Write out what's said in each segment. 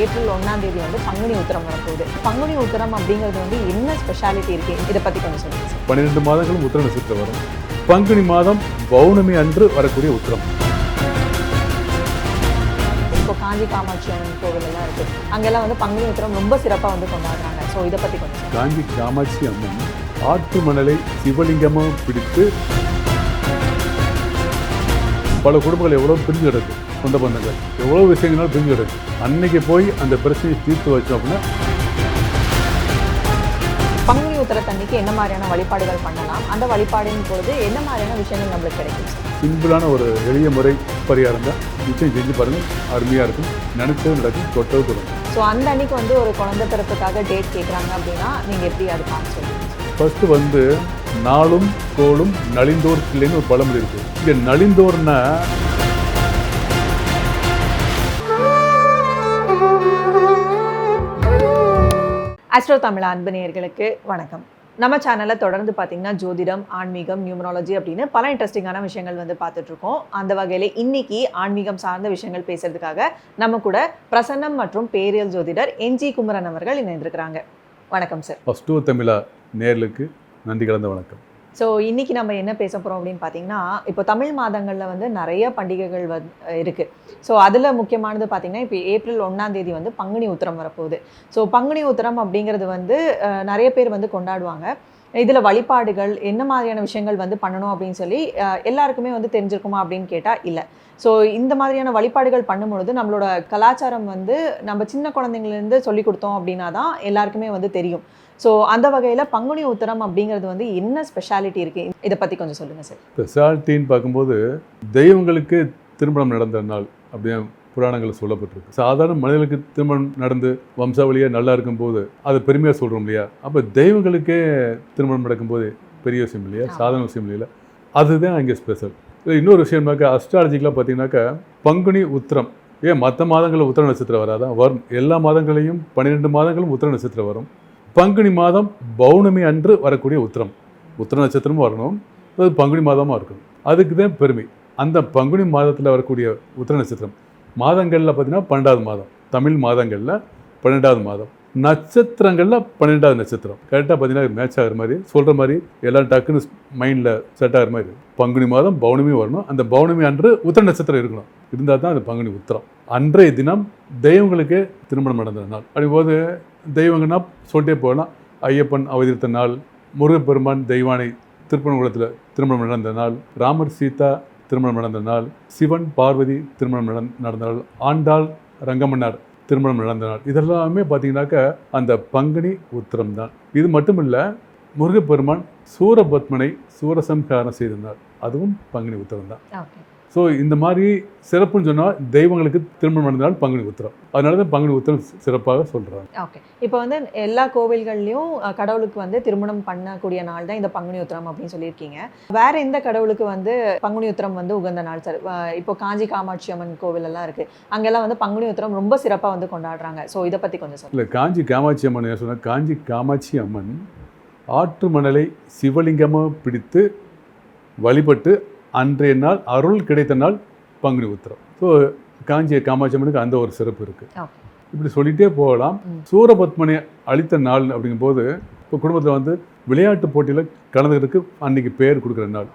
April 1ஆம் தேதி வந்து பங்குனி உத்திரம் வரப்போகுது. பங்குனி உத்திரம் அப்படிங்கிறது வந்து என்ன ஸ்பெஷாலிட்டி இருக்கு, இதை பத்தி கொஞ்சம் சொல்லுங்க சார். 12 மாதங்களும் உத்திர நட்சத்திரம் வரும். பங்குனி மாதம் பௌர்ணமி அன்று வரக்கூடிய உத்திரம். இப்போ காஞ்சி காமாட்சி அம்மன் கோவில் எல்லாம் இருக்கு, அங்கெல்லாம் வந்து பங்குனி உத்திரம் ரொம்ப சிறப்பாக வந்து கொண்டாடுறாங்க. ஸோ இதை பத்தி கொஞ்சம் சொல்லுங்க. காஞ்சி காமாட்சி அம்மன் ஆற்று மணலை சிவலிங்கமாக பிடித்து பல குடும்பங்கள் எவ்வளோ பிரிஞ்சு கிடக்கு, சொந்த பந்தங்கள் எவ்வளோ விஷயங்களாலும் பிரிஞ்சு கிடக்கு. அன்னைக்கு போய் அந்த பிரச்சனையை தீர்த்து வச்சோம் அப்படின்னா பங்குனி உத்திரத்தன்னைக்கு என்ன மாதிரியான வழிபாடுகள் பண்ணலாம், அந்த வழிபாடின் பொழுது என்ன மாதிரியான விஷயங்கள் நம்மளுக்கு கிடைக்கும் சார்? சிம்பிளான ஒரு எளிய முறை பரிகாரம் தான். நிச்சயம் செஞ்சு பாருங்கள், அருமையாக இருக்கும். நினைச்சது நடக்கும், தொட்டது தொடங்கும். ஸோ அந்த அன்னைக்கு வந்து ஒரு குழந்தை பிறப்புக்காக டேட் கேட்குறாங்க அப்படின்னா நீங்கள் எப்படி அது பார்த்து சொல்லுங்கள்? ஃபர்ஸ்ட் வந்து நாளும் கோளும் நலிந்தோர் இல்லைன்னு ஒரு பழமொழி இருக்கு. இங்க நலிந்தோர்னா ஆஸ்ட்ரோ தமிழ் அன்பு நேயர்களுக்கு வணக்கம். நம்ம சேனலில் தொடர்ந்து பார்த்தீங்கன்னா ஜோதிடம், ஆன்மீகம், நியூமராலஜி அப்படின்னு பல இன்ட்ரெஸ்டிங்கான விஷயங்கள் வந்து பார்த்துட்டு இருக்கோம். அந்த வகையில் இன்னைக்கு ஆன்மீகம் சார்ந்த விஷயங்கள் பேசுறதுக்காக நம்ம கூட பிரசன்னம் மற்றும் பேரியல் ஜோதிடர் என்ஜி குமரன் அவர்கள் இணைந்திருக்கிறாங்க. வணக்கம் சார். அஸ்ட்ரோ தமிழா நேயர்களுக்கு நன்றி கலந்த வணக்கம். ஸோ இன்றைக்கி நம்ம என்ன பேச போகிறோம் அப்படின்னு பார்த்தீங்கன்னா, இப்போ தமிழ் மாதங்களில் வந்து நிறைய பண்டிகைகள் இருக்குது. ஸோ அதில் முக்கியமானது பார்த்திங்கன்னா, இப்போ ஏப்ரல் 1ஆம் தேதி வந்து பங்குனி உத்திரம் வரப்போகுது. ஸோ பங்குனி உத்திரம் அப்படிங்கிறது வந்து நிறைய பேர் வந்து கொண்டாடுவாங்க. இதில் வழிபாடுகள் என்ன மாதிரியான விஷயங்கள் வந்து பண்ணணும் அப்படின்னு சொல்லி எல்லாருக்குமே வந்து தெரிஞ்சிருக்குமா அப்படின்னு கேட்டால் இல்லை. ஸோ இந்த மாதிரியான வழிபாடுகள் பண்ணும்பொழுது நம்மளோட கலாச்சாரம் வந்து நம்ம சின்ன குழந்தைங்கள்லேருந்து சொல்லி கொடுத்தோம் அப்படின்னா தான் எல்லாருக்குமே வந்து தெரியும். ஸோ அந்த வகையில் பங்குனி உத்திரம் அப்படிங்கிறது வந்து என்ன ஸ்பெஷாலிட்டி இருக்குது, இதை பற்றி கொஞ்சம் சொல்லுங்கள் சார். ஸ்பெஷாலிட்டின்னு பார்க்கும்போது தெய்வங்களுக்கு திருமணம் நடந்த நாள் அப்படின்னு புராணங்கள் சொல்லப்பட்டிருக்கு. சாதாரண மனிதர்களுக்கு திருமணம் நடந்து வம்சாவளியாக நல்லா இருக்கும்போது அது பெருமையாக சொல்கிறோம் இல்லையா? அப்போ தெய்வங்களுக்கே திருமணம் நடக்கும்போது பெரிய விஷயம் இல்லையா, சாதாரண விஷயம் இல்லையா? அதுதான் இங்கே ஸ்பெஷல். இன்னொரு விஷயம்னாக்கா அஸ்ட்ராலஜிக்கெலாம் பார்த்தீங்கன்னாக்கா பங்குனி உத்திரம் ஏன் மற்ற மாதங்களில் உத்திர நட்சத்திரம் வராதான் வரும். எல்லா மாதங்களையும் 12 மாதங்களும் உத்திர நட்சத்திரம் வரும். பங்குனி மாதம் பௌர்ணமி அன்று வரக்கூடிய உத்திரம், உத்திர நட்சத்திரமும் வரணும், அது பங்குனி மாதமாக இருக்கணும். அதுக்கு தான் பெருமை. அந்த பங்குனி மாதத்தில் வரக்கூடிய உத்திர நட்சத்திரம் மாதங்களில் பார்த்தீங்கன்னா 12வது மாதம், தமிழ் மாதங்களில் 12வது மாதம், நட்சத்திரங்களில் 12வது நட்சத்திரம். கரெக்டாக பார்த்தீங்கன்னா மேட்ச் ஆகிற மாதிரி சொல்கிற மாதிரி எல்லாம் டக்குன்னு மைண்டில் செட் ஆகிற மாதிரி பங்குனி மாதம் பௌர்ணமி வரணும். அந்த பௌர்ணமி அன்று உத்திர நட்சத்திரம் இருக்கணும், இருந்தால் தான் அது பங்குனி உத்திரம். அன்றைய தினம் தெய்வங்களுக்கே திருமணம் நடந்த நாள். அப்படிம்போது தெய்வங்கன்னா சொல்லிட்டே போகலாம். ஐயப்பன் அவதரித்த நாள், முருகப்பெருமான் தெய்வானை திருப்பரங்குன்றத்தில் திருமணம் நடந்த நாள், ராமர் சீதா திருமணம் நடந்த நாள், சிவன் பார்வதி திருமணம் நடந்த நாள், ஆண்டாள் ரங்கமன்னார் திருமணம் நடந்த நாள். இதெல்லாமே பார்த்தீங்கன்னாக்கா அந்த பங்குனி உத்திரம் தான். இது மட்டும் இல்லை, முருகப்பெருமான் சூரபத்மனை சூரசம்ஹாரம் செய்த நாள், அதுவும் பங்குனி உத்திரம் தான். ஸோ இந்த மாதிரி சிறப்புன்னு சொன்னால் தெய்வங்களுக்கு திருமணம் நடந்தால் பங்குனி உத்திரம். அதனால தான் பங்குனி உத்திரம் சிறப்பாக சொல்கிறாங்க. ஓகே, இப்போ வந்து எல்லா கோவில்கள்லையும் கடவுளுக்கு வந்து திருமணம் பண்ணக்கூடிய நாள் தான் இந்த பங்குனி உத்திரம் அப்படின்னு சொல்லியிருக்கீங்க. வேற எந்த கடவுளுக்கு வந்து பங்குனி உத்திரம் வந்து உகந்த நாள் சார்? இப்போ காஞ்சி காமாட்சி அம்மன் கோவில் எல்லாம் இருக்கு, அங்கெல்லாம் வந்து பங்குனி உத்திரம் ரொம்ப சிறப்பாக வந்து கொண்டாடுறாங்க. ஸோ இதை பற்றி கொஞ்சம் சொல்லுங்கள். இல்லை, காஞ்சி காமாட்சி அம்மன் சொன்னால், காஞ்சி காமாட்சி அம்மன் ஆற்று மணலை சிவலிங்கமாக பிடித்து வழிபட்டு அன்றைய நாள் அருள் கிடைத்த நாள் பங்குனி உத்திரம். ஸோ காஞ்சி காமாட்சி அம்மனுக்கு அந்த ஒரு சிறப்பு இருக்குது. இப்படி சொல்லிகிட்டே போகலாம். சூரபத்மனை அழித்த நாள் அப்படிங்கும்போது இப்போ குடும்பத்தில் வந்து விளையாட்டு போட்டியில் கலந்துக்கிறதுக்கு அன்றைக்கி பேர் கொடுக்குற நாள்,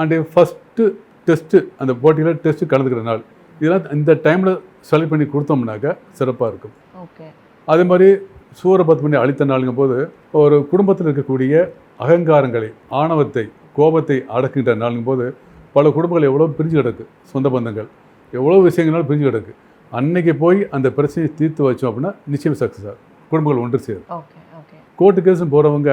அன்றைய ஃபஸ்ட்டு டெஸ்ட்டு அந்த போட்டியில் டெஸ்ட்டு கலந்துக்கிற நாள். இதெல்லாம் இந்த டைமில் செலக்ட் பண்ணி கொடுத்தோம்னாக்கா சிறப்பாக இருக்கும். அதே மாதிரி சூரபத்மனை அழித்த நாளுங்கும் போது ஒரு குடும்பத்தில் இருக்கக்கூடிய அகங்காரங்களை, ஆணவத்தை, கோபத்தை அடக்குகின்ற நாளுங்கும் போது பல குடும்பங்கள் எவ்வளோ பிரிஞ்சு கிடக்கு, சொந்த பந்தங்கள் எவ்வளோ விஷயங்களாலும் பிரிஞ்சு கிடக்கு. அன்னைக்கு போய் அந்த பிரச்சனையை தீர்த்து வச்சோம் அப்படின்னா நிச்சயம் சக்ஸஸ் ஆகும், குடும்பங்கள் ஒன்று சேரும். கோர்ட்டு கேஸும் போகிறவங்க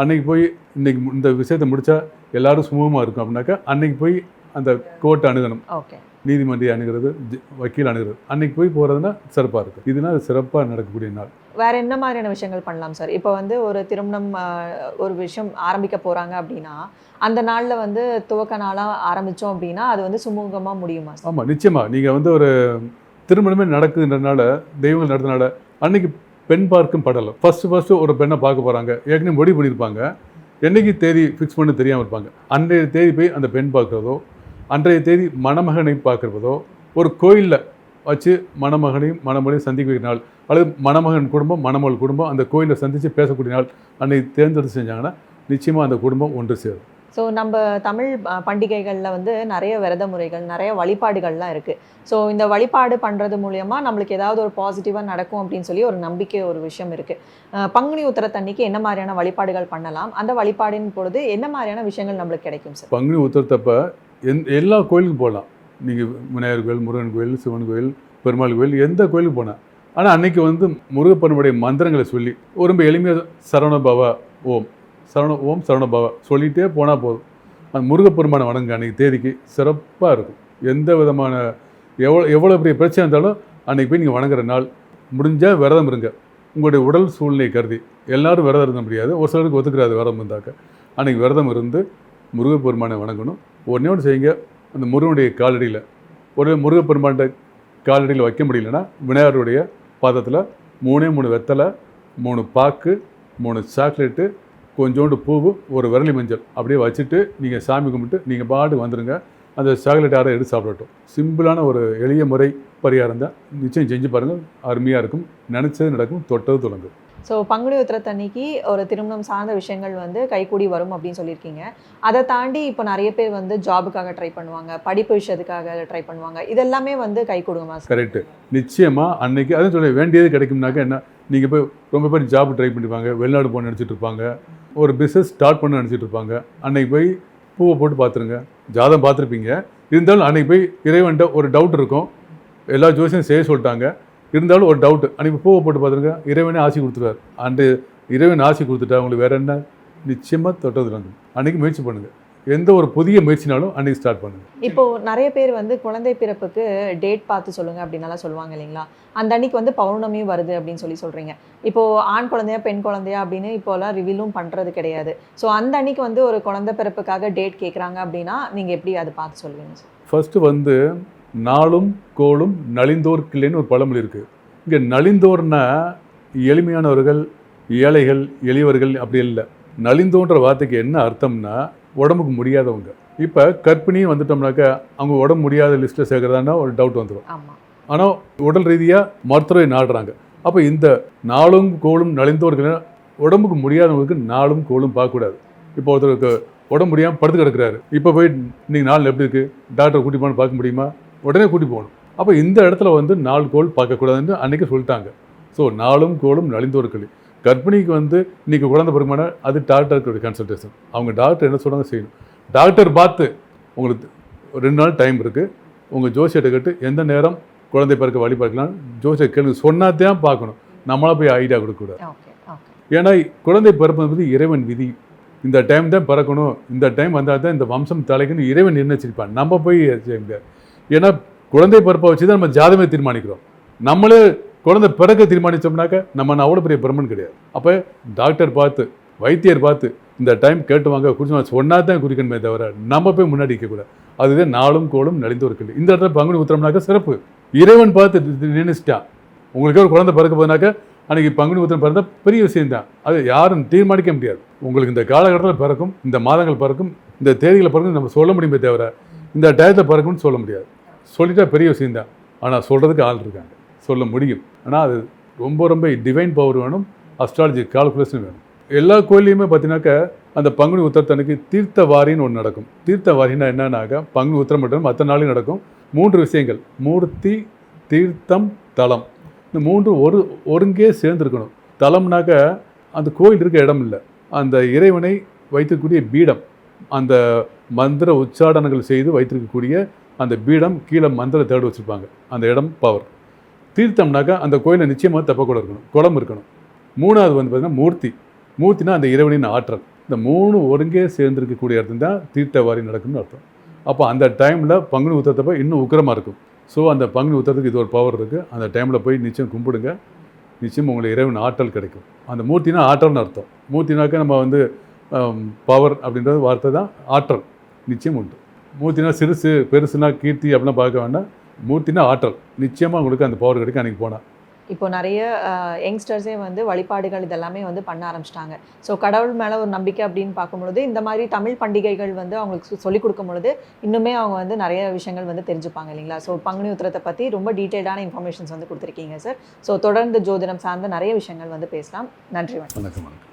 அன்னைக்கு போய் இன்னைக்கு இந்த விஷயத்தை முடித்தா எல்லாரும் சுமூகமாக இருக்கும் அப்படின்னாக்கா அன்னைக்கு போய் அந்த கோர்ட்டை அணுகணும், நீதிமன்றை அணுகிறது, வக்கீல் அணுகிறது, அன்னைக்கு போய் போகிறதுனா சிறப்பாக இருக்கும். இதுனா அது சிறப்பாக நடக்கக்கூடிய நாள். வேறு என்ன மாதிரியான விஷயங்கள் பண்ணலாம் சார்? இப்போ வந்து ஒரு திருமணம் ஒரு விஷயம் ஆரம்பிக்க போகிறாங்க அப்படின்னா அந்த நாளில் வந்து துவக்க நாளாக ஆரம்பித்தோம் அப்படின்னா அது வந்து சுமூகமாக முடியுமா? ஆமாம், நிச்சயமாக. நீங்கள் வந்து ஒரு திருமணமே நடக்குதுன்றனால, தெய்வங்கள் நடந்தனால அன்னைக்கு பெண் பார்க்கும் படலம் ஃபஸ்ட்டு ஒரு பெண்ணை பார்க்க போகிறாங்க, ஏற்கனவே முடிவு பண்ணியிருப்பாங்க, என்றைக்கு தேதி ஃபிக்ஸ் பண்ணி தெரியாமல் இருப்பாங்க. அன்றைய தேதி போய் அந்த பெண் பார்க்குறதோ, அன்றைய தேதி மணமகனை பார்க்குறதோ, ஒரு கோயிலில் வச்சு மணமகனையும் மணமகளையும் சந்திக்க வைக்கிற நாள், அல்லது மணமகன் குடும்பம் மணமகள் குடும்பம் அந்த கோயிலை சந்தித்து பேசக்கூடிய நாள் அன்னைக்கு தேர்ந்தெடுத்து செஞ்சாங்கன்னா நிச்சயமாக அந்த குடும்பம் ஒன்று சேரும். ஸோ நம்ம தமிழ் பண்டிகைகளில் வந்து நிறைய விரத முறைகள், நிறைய வழிபாடுகள்லாம் இருக்குது. ஸோ இந்த வழிபாடு பண்ணுறது மூலயமா நம்மளுக்கு ஏதாவது ஒரு பாசிட்டிவாக நடக்கும் அப்படின்னு சொல்லி ஒரு நம்பிக்கை, ஒரு விஷயம் இருக்குது. பங்குனி உத்திரத்தன்னைக்கு என்ன மாதிரியான வழிபாடுகள் பண்ணலாம், அந்த வழிபாடின் பொழுது என்ன மாதிரியான விஷயங்கள் நம்மளுக்கு கிடைக்கும் சார்? பங்குனி உத்திரத்தப்ப எல்லா கோயிலுக்கும் போகலாம். நீங்கள் விநாயகர் கோயில், முருகன் கோயில், சிவன் கோயில், பெருமாள் கோயில், எந்த கோயிலுக்கு போனால். ஆனால் அன்னைக்கு வந்து முருகப்பெருமானுடைய மந்திரங்களை சொல்லி ரொம்ப எளிமையாக சரவணபவ ஓம், ஓம் சரவணபவ சொல்லிகிட்டே போனால் போதும். அந்த முருகப்பெருமானை வணங்க அன்றைக்கி தேதிக்கு சிறப்பாக இருக்கும். எந்த விதமான எவ்வளோ பெரிய பிரச்சனை இருந்தாலும் அன்றைக்கி போய் நீங்கள் வணங்குற நாள். முடிஞ்சால் விரதம் இருங்க. உங்களுடைய உடல் சூழ்நிலை கருதி எல்லாரும் விரதம் இருந்த முடியாது, ஒரு சிலருக்கு ஒத்துக்கிறாது விரதம் இருந்தாக்க. அன்றைக்கி விரதம் இருந்து முருகப்பெருமானை வணங்கணும். ஒன்று செய்யுங்க, அந்த முருகனுடைய காலடியில் ஒரு முருகப்பெருமாண்ட காலடியில் வைக்க முடியலன்னா விநாயகருடைய பாதத்தில் 3 வெத்தலை, 3 பாக்கு, 3 சாக்லேட்டு, கொஞ்சோண்டு பூவு, ஒரு விரலி மஞ்சள் அப்படியே வச்சுட்டு நீங்கள் சாமி கும்பிட்டு நீங்கள் பாட்டு வந்துடுங்க. அந்த சாக்லேட் யாரை எடுத்து சாப்பிடட்டும். சிம்பிளான ஒரு எளிய முறை பரிகாரம் தான். நிச்சயம் செஞ்சு பாருங்கள், அருமையாக இருக்கும். நினச்சது நடக்கும், தொட்டது தொடங்கும். ஸோ பங்குனி உத்திரத்தன்னைக்கு ஒரு திருமணம் சார்ந்த விஷயங்கள் வந்து கைகூடி வரும் அப்படின்னு சொல்லியிருக்கீங்க. அதை தாண்டி இப்போ நிறைய பேர் வந்து ஜாபுக்காக ட்ரை பண்ணுவாங்க, படிப்பு விஷயத்துக்காக ட்ரை பண்ணுவாங்க. இதெல்லாமே வந்து கை கொடுக்குமா? கரெக்டு. நிச்சயமாக அன்னைக்கு அதான் சொல்ல வேண்டியது கிடைக்கும்னாக்க என்ன, நீங்கள் போய் ரொம்ப பேர் ஜாப் ட்ரை பண்ணிப்பாங்க, வெளிநாடு போக நினச்சிட்டு இருப்பாங்க, ஒரு பிஸ்னஸ் ஸ்டார்ட் பண்ண நினச்சிட்டு இருப்பாங்க. அன்னைக்கு போய் பூவை போட்டு பார்த்துருங்க. ஜாதகம் பார்த்துருப்பீங்க, இருந்தாலும் அன்னைக்கு போய் இறைவன்ட்ட ஒரு டவுட் இருக்கும். எல்லா ஜோசியும் செய்ய சொல்லிட்டாங்க, இருந்தாலும் ஒரு டவுட்டு. அன்றைக்கி பூவை போட்டு பார்த்துருங்க, இறைவனே ஆசி கொடுத்துருவார். அன்று இறைவன் ஆசி கொடுத்துட்டா உங்களுக்கு வேறு என்ன, நிச்சயமாக தொட்டது வந்து அன்றைக்கி முயற்சி பண்ணுங்கள். எந்த ஒரு புதிய முயற்சினாலும் அன்றைக்கி ஸ்டார்ட் பண்ணுங்கள். இப்போது நிறைய பேர் வந்து குழந்தை பிறப்புக்கு டேட் பார்த்து சொல்லுங்கள் அப்படின்னாலாம் சொல்லுவாங்க இல்லைங்களா? அந்த அன்னைக்கு வந்து பௌர்ணமியும் வருது அப்படின்னு சொல்கிறீங்க. இப்போது ஆண் குழந்தையா பெண் குழந்தையா அப்படின்னு இப்போலாம் ரிவீலும் பண்ணுறது கிடையாது. ஸோ அந்த அன்னைக்கு வந்து ஒரு குழந்தை பிறப்புக்காக டேட் கேட்குறாங்க அப்படின்னா நீங்கள் எப்படி அதை பார்த்து சொல்லுவீங்க சார்? ஃபஸ்ட்டு வந்து நாளும் கோளும் நலிந்தோர்க்கில்லைன்னு ஒரு பழமொழி இருக்குது. இங்கே நலிந்தோர்னா எளிமையானவர்கள், ஏழைகள், எளியவர்கள் அப்படி இல்லை. நலிந்தோன்ற வார்த்தைக்கு என்ன அர்த்தம்னா உடம்புக்கு முடியாதவங்க. இப்போ கர்ப்பிணியும் வந்துட்டோம்னாக்கா அவங்க உடம்பு முடியாத லிஸ்ட்டில் சேர்க்குறதானா ஒரு டவுட் வந்துடும். ஆனால் உடல் ரீதியாக மருத்துவரை நாடுறாங்க. அப்போ இந்த நாளும் கோளும் நலிந்தோர்கள் உடம்புக்கு முடியாதவங்களுக்கு நாளும் கோளும் பார்க்கக்கூடாது. இப்போ ஒருத்தருக்கு உடம்பு முடியாமல் படுத்து கிடக்கிறாரு, இப்போ போய் நீங்கள் நாள் எப்படி இருக்குது டாக்டரை கூட்டி போகணும்னு பார்க்க முடியுமா? உடனே கூட்டி போகணும். அப்போ இந்த இடத்துல வந்து நாள் கோள் பார்க்கக்கூடாதுன்னு அன்றைக்கி சொல்லிட்டாங்க. ஸோ நாளும் கோளும் நலிந்தோர்கள். கர்ப்பிணிக்கு வந்து இன்றைக்கி குழந்தை பிறகுமான அது டாக்டருக்கு கன்சல்டேஷன். அவங்க டாக்டர் என்ன சொல்கிறாங்க செய்யணும். டாக்டர் பார்த்து உங்களுக்கு 2 நாள் டைம் இருக்குது, உங்கள் ஜோசியத்தை கேட்டு எந்த நேரம் குழந்தை பிறக்க வழி பார்க்கலாம் ஜோசியை கேள்வி சொன்னாதான் பார்க்கணும். நம்மளாக போய் ஐடியா கொடுக்கக்கூடாது. ஏன்னா குழந்தை பிறப்பது இறைவன் விதி. இந்த டைம் தான் பிறக்கணும், இந்த டைம் வந்தால் தான் இந்த வம்சம் தலைக்குன்னு இறைவன் நிர்ணயிச்சிருப்பான். நம்ம போய் ஏன்னா குழந்தை பிறப்பை வச்சு தான் நம்ம ஜாதகமே தீர்மானிக்கிறோம். நம்மளே குழந்தை பிறக்க தீர்மானித்தோம்னாக்க நம்ம அவ்வளோ பெரிய பிரம்மன் கிடையாது. அப்போ டாக்டர் பார்த்து, வைத்தியர் பார்த்து இந்த டைம் கேட்டுவாங்க குறிச்சு சொன்னா தான் குறிக்கணுமே தவிர நம்ம போய் முன்னாடி இருக்கக்கூடாது. அதுதான் நாளும் கோளும் நலிந்தோர்கள். இந்த இடத்துல பங்குனி உத்திரம்னாக்க சிறப்பு. இறைவன் பார்த்து நினைச்சிட்டான் உங்களுக்கு ஒரு குழந்தை பிறக்க போதுனாக்க அன்றைக்கி பங்குனி உத்திரம் பிறந்தால் பெரிய விஷயம்தான். அது யாரும் தீர்மானிக்க முடியாது. உங்களுக்கு இந்த காலகட்டத்தில் பிறக்கும், இந்த மாதங்கள் பிறக்கும், இந்த தேதிகளை பிறக்கும் நம்ம சொல்ல முடியுமே தவிர இந்த டயத்தில் பிறக்கும்னு சொல்ல முடியாது. சொல்லிட்டா பெரிய விஷயம்தான். ஆனால் சொல்கிறதுக்கு ஆள் இருக்காங்க, சொல்ல முடியும். ஆனால் அது ரொம்ப ரொம்ப டிவைன் பவர் வேணும், அஸ்ட்ராலஜி கால்குலேஷன் வேணும். எல்லா கோயிலையுமே பார்த்தீங்கன்னாக்கா அந்த பங்குனி உத்திரத்தன்னைக்கு தீர்த்த வாரின்னு ஒன்று நடக்கும். தீர்த்த வாரின்னா என்னன்னாக்கா பங்குனி உத்திரம் மட்டும் மற்ற நாளையும் நடக்கும். 3 விஷயங்கள்: மூர்த்தி, தீர்த்தம், தலம். இந்த 3 ஒருங்கே சேர்ந்துருக்கணும். தலம்னாக்க அந்த கோயில் இருக்க இடம் இல்லை, அந்த இறைவனை வைத்திருக்கக்கூடிய பீடம், அந்த மந்திர உச்சாடனங்கள் செய்து வைத்திருக்கக்கூடிய அந்த பீடம், கீழே மந்திர தேடு வச்சுருப்பாங்க, அந்த இடம் பவர். தீர்த்தம்னாக்கா அந்த கோயிலை நிச்சயமாக தப்பக்கூட இருக்கணும், குளம் இருக்கணும். 3வது வந்து பார்த்திங்கன்னா மூர்த்தி. மூர்த்தினா அந்த இறைவனின் ஆற்றல். இந்த 3 ஒருங்கே சேர்ந்துருக்கக்கூடிய இடத்துல தான் தீர்த்தவாரி நடக்கும்னு அர்த்தம். அப்போ அந்த டைமில் பங்குனி உத்திரத்தப்போ இன்னும் உக்கிரமாக இருக்கும். ஸோ அந்த பங்குனி உத்திரத்துக்கு இது ஒரு பவர் இருக்குது. அந்த டைமில் போய் நிச்சயம் கும்பிடுங்க, நிச்சயம் உங்களுக்கு இறைவன் ஆற்றல் கிடைக்கும். அந்த மூர்த்தினா ஆற்றல்னு அர்த்தம். மூர்த்தினாக்க நம்ம வந்து பவர் அப்படின்றது வார்த்தை தான், ஆற்றல் நிச்சயம் உண்டு. மூர்த்தினா சிறுசு பெருசுனா கீர்த்தி அப்படிலாம் பார்க்க வேண்டாம். மூர்த்தினா ஆற்றல். நிச்சயமாக உங்களுக்கு அந்த பவர் கிடைக்கும் அன்றைக்கி போனால். இப்போ நிறைய யங்ஸ்டர்ஸே வந்து வழிபாடுகள் இதெல்லாமே வந்து பண்ண ஆரம்பிச்சிட்டாங்க. ஸோ கடவுள் மேலே ஒரு நம்பிக்கை அப்படின்னு பார்க்கும்பொழுது இந்த மாதிரி தமிழ் பண்டிகைகள் வந்து அவங்களுக்கு சொல்லிக் கொடுக்கும் பொழுது இன்னுமே அவங்க வந்து நிறைய விஷயங்கள் வந்து தெரிஞ்சுப்பாங்க இல்லைங்களா? ஸோ பங்குனி உத்திரத்தை பற்றி ரொம்ப டீட்டெயில்டான இன்ஃபர்மேஷன்ஸ் வந்து கொடுத்துருக்கீங்க சார். ஸோ தொடர்ந்து ஜோதிடம் சார்ந்த நிறைய விஷயங்கள் வந்து பேசலாம். நன்றி. வணக்கம்.